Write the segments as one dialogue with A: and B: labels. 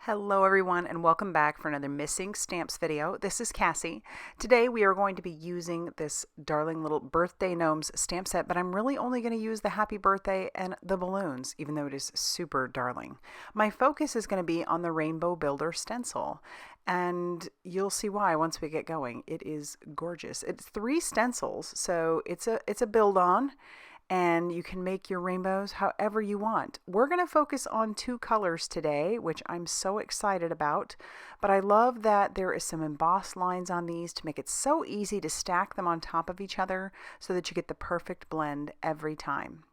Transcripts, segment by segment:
A: Hello everyone and welcome back for another missing stamps video. This is Cassie. Today we are going to be using this darling little birthday gnomes stamp set, but I'm really only going to use the happy birthday and the balloons, even though it is super darling. My focus is going to be on the Rainbow Builder stencil, and you'll see why once we get going. It is gorgeous. It's 3 stencils, so it's a build on. And you can make your rainbows however you want. We're going to focus on 2 colors today, which I'm so excited about, but I love that there is some embossed lines on these to make it so easy to stack them on top of each other so that you get the perfect blend every time.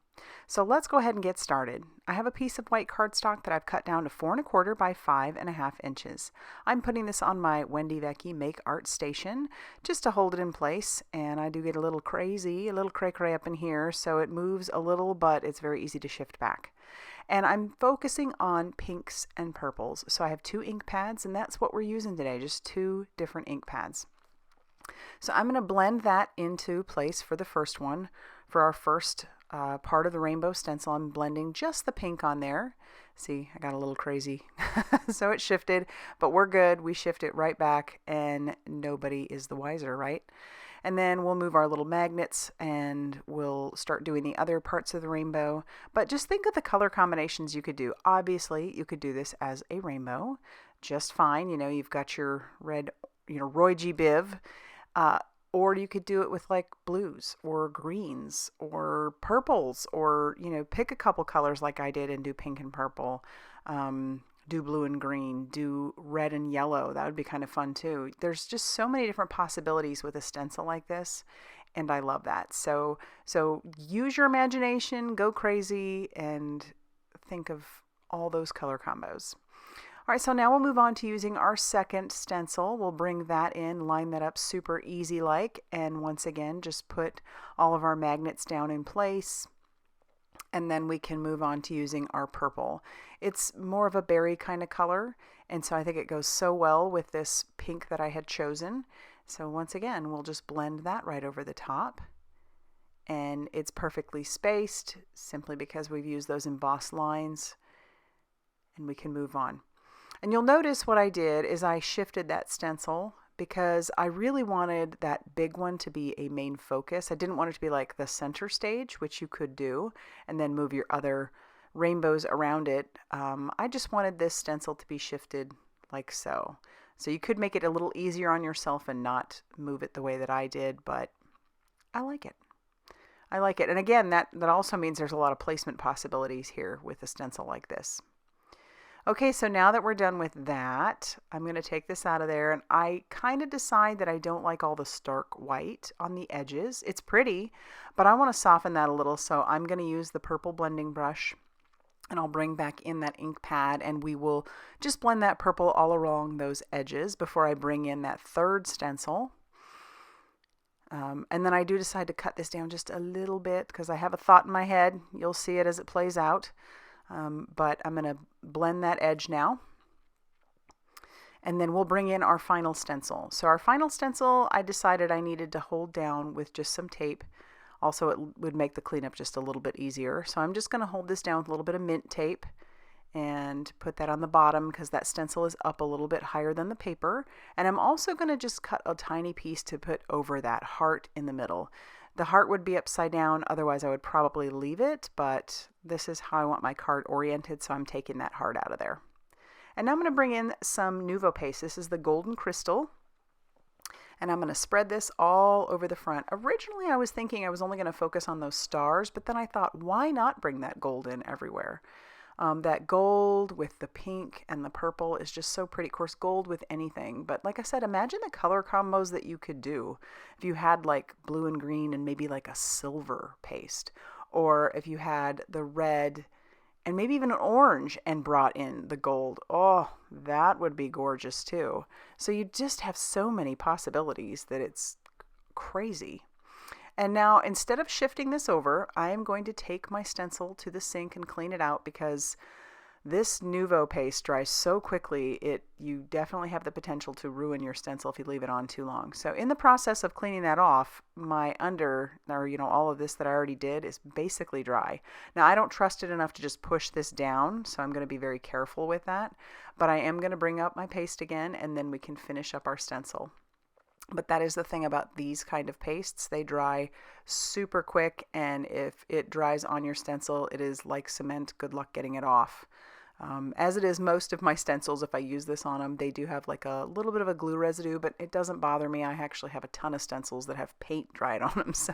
A: So let's go ahead and get started. I have a piece of white cardstock that I've cut down to 4 1/4 by 5 1/2 inches. I'm putting this on my Wendy Vecchi Make Art Station just to hold it in place, and I do get a little crazy, a little cray-cray up in here, so it moves a little, but it's very easy to shift back. And I'm focusing on pinks and purples, so I have 2 ink pads, and that's what we're using today, just 2 different ink pads. So I'm going to blend that into place for the first one. For our first part of the rainbow stencil, I'm blending just the pink on there. See, I got a little crazy. So it shifted, but we're good. We shift it right back and nobody is the wiser, right? And then we'll move our little magnets and we'll start doing the other parts of the rainbow. But just think of the color combinations you could do. Obviously, you could do this as a rainbow just fine. You know, you've got your red, Roy G. Biv. Or you could do it with like blues or greens or purples, or, pick a couple colors like I did and do pink and purple, do blue and green, do red and yellow. That would be kind of fun too. There's just so many different possibilities with a stencil like this, and I love that. So use your imagination, go crazy, and think of all those color combos. All right, so now we'll move on to using our second stencil. We'll bring that in, line that up super easy like, and once again, just put all of our magnets down in place. And then we can move on to using our purple. It's more of a berry kind of color, and so I think it goes so well with this pink that I had chosen. So once again, we'll just blend that right over the top. And it's perfectly spaced simply because we've used those embossed lines, and we can move on. And you'll notice what I did is I shifted that stencil because I really wanted that big one to be a main focus. I didn't want it to be like the center stage, which you could do, and then move your other rainbows around it. I just wanted this stencil to be shifted like so. So you could make it a little easier on yourself and not move it the way that I did, but I like it. I like it. And again, that also means there's a lot of placement possibilities here with a stencil like this. Okay, so now that we're done with that, I'm going to take this out of there, and I kind of decide that I don't like all the stark white on the edges. It's pretty, but I want to soften that a little, so I'm going to use the purple blending brush, and I'll bring back in that ink pad, and we will just blend that purple all along those edges before I bring in that third stencil. And then I do decide to cut this down just a little bit because I have a thought in my head. You'll see it as it plays out. But I'm going to blend that edge now. And then we'll bring in our final stencil. So our final stencil, I decided I needed to hold down with just some tape. Also, it would make the cleanup just a little bit easier. So I'm just going to hold this down with a little bit of mint tape and put that on the bottom because that stencil is up a little bit higher than the paper. And I'm also going to just cut a tiny piece to put over that heart in the middle. The heart would be upside down, otherwise I would probably leave it, but this is how I want my card oriented, so I'm taking that heart out of there. And now I'm going to bring in some Nuvo paste. This is the golden crystal, and I'm going to spread this all over the front. Originally I was thinking I was only going to focus on those stars, but then I thought, why not bring that gold in everywhere? That gold with the pink and the purple is just so pretty. Of course, gold with anything. But like I said, imagine the color combos that you could do if you had like blue and green and maybe like a silver paste. Or if you had the red and maybe even an orange and brought in the gold. Oh, that would be gorgeous too. So you just have so many possibilities that it's crazy. And now, instead of shifting this over, I am going to take my stencil to the sink and clean it out because This Nuvo paste dries so quickly, you definitely have the potential to ruin your stencil if you leave it on too long. So in the process of cleaning that off, my all of this that I already did is basically dry. Now I don't trust it enough to just push this down, so I'm going to be very careful with that. But I am going to bring up my paste again, and then we can finish up our stencil. But that is the thing about these kind of pastes. They dry super quick, and if it dries on your stencil, it is like cement. Good luck getting it off. As it is most of my stencils, if I use this on them, they do have like a little bit of a glue residue, but it doesn't bother me. I actually have a ton of stencils that have paint dried on them, so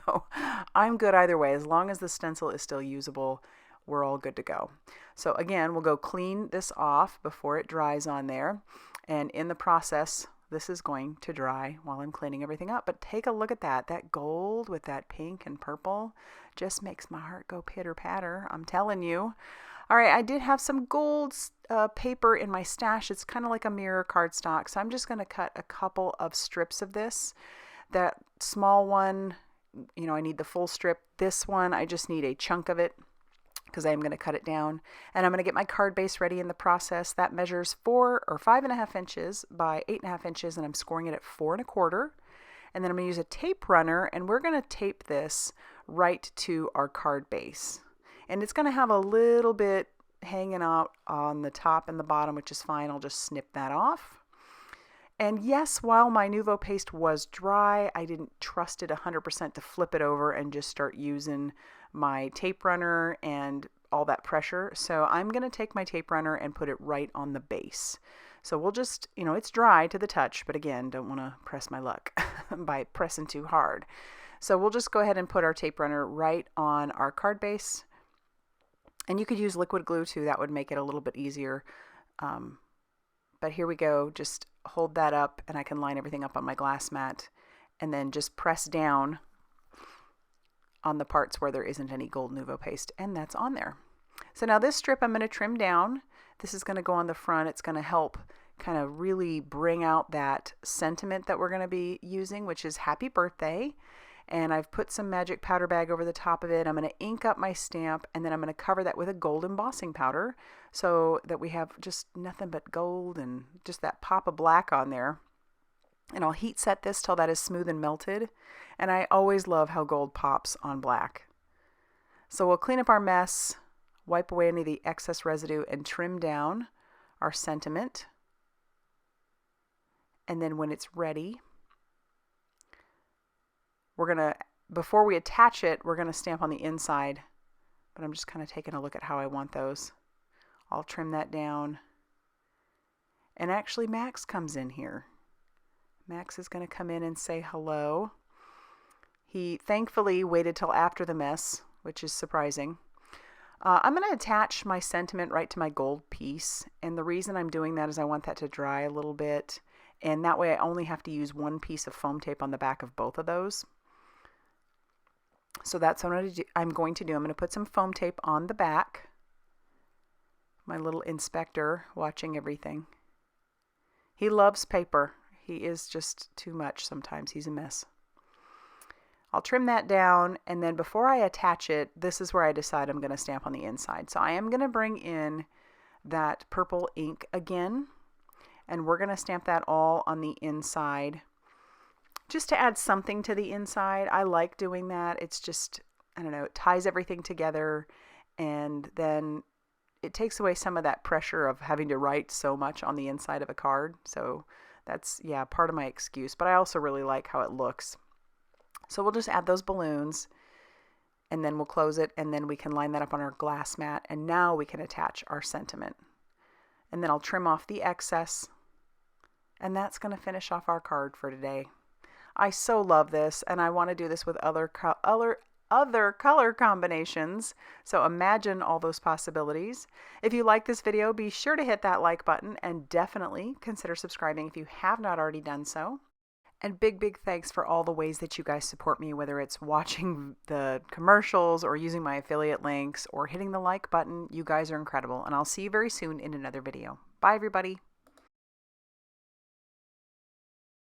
A: I'm good either way. As long as the stencil is still usable, we're all good to go. So again, we'll go clean this off before it dries on there, and in the process, this is going to dry while I'm cleaning everything up. But take a look at that. That gold with that pink and purple just makes my heart go pitter patter. I'm telling you. All right, I did have some gold paper in my stash. It's kind of like a mirror cardstock. So I'm just going to cut a couple of strips of this. That small one, I need the full strip. This one, I just need a chunk of it, because I am going to cut it down, and I'm going to get my card base ready in the process. That measures 5.5 inches by 8.5 inches, and I'm scoring it at 4 1/4. And then I'm going to use a tape runner, and we're going to tape this right to our card base. And it's going to have a little bit hanging out on the top and the bottom, which is fine. I'll just snip that off. And yes, while my Nuvo paste was dry, I didn't trust it 100% to flip it over and just start using my tape runner and all that pressure. So I'm going to take my tape runner and put it right on the base. So we'll just, it's dry to the touch, but again, don't want to press my luck by pressing too hard. So we'll just go ahead and put our tape runner right on our card base. And you could use liquid glue too. That would make it a little bit easier. But here we go. Just hold that up, and I can line everything up on my glass mat, and then just press down on the parts where there isn't any gold Nuvo paste, and that's on there. So now this strip I'm going to trim down. This is going to go on the front. It's going to help kind of really bring out that sentiment that we're going to be using, which is happy birthday. And I've put some magic powder bag over the top of it. I'm going to ink up my stamp, and then I'm going to cover that with a gold embossing powder so that we have just nothing but gold and just that pop of black on there. And I'll heat set this till that is smooth and melted. And I always love how gold pops on black. So we'll clean up our mess, wipe away any of the excess residue, and trim down our sentiment. And then when it's ready, before we attach it, we're going to stamp on the inside. But I'm just kind of taking a look at how I want those. I'll trim that down. And actually Max comes in here. Max is going to come in and say hello. He thankfully waited till after the mess, which is surprising. I'm going to attach my sentiment right to my gold piece. And the reason I'm doing that is I want that to dry a little bit. And that way I only have to use one piece of foam tape on the back of both of those. So that's what I'm going to do. I'm going to put some foam tape on the back. My little inspector watching everything. He loves paper. He is just too much sometimes. He's a mess. I'll trim that down, and then before I attach it, this is where I decide I'm going to stamp on the inside. So I am going to bring in that purple ink again, and we're going to stamp that all on the inside just to add something to the inside. I like doing that. It's just, I don't know, it ties everything together, and then it takes away some of that pressure of having to write so much on the inside of a card. So that's, yeah, part of my excuse, but I also really like how it looks. So we'll just add those balloons, and then we'll close it, and then we can line that up on our glass mat, and now we can attach our sentiment. And then I'll trim off the excess, and that's going to finish off our card for today. I so love this, and I want to do this with other color combinations. So imagine all those possibilities. If you like this video, be sure to hit that like button, and definitely consider subscribing if you have not already done so. And big thanks for all the ways that you guys support me, whether it's watching the commercials or using my affiliate links or hitting the like button. You guys are incredible, and I'll see you very soon in another video. Bye, everybody.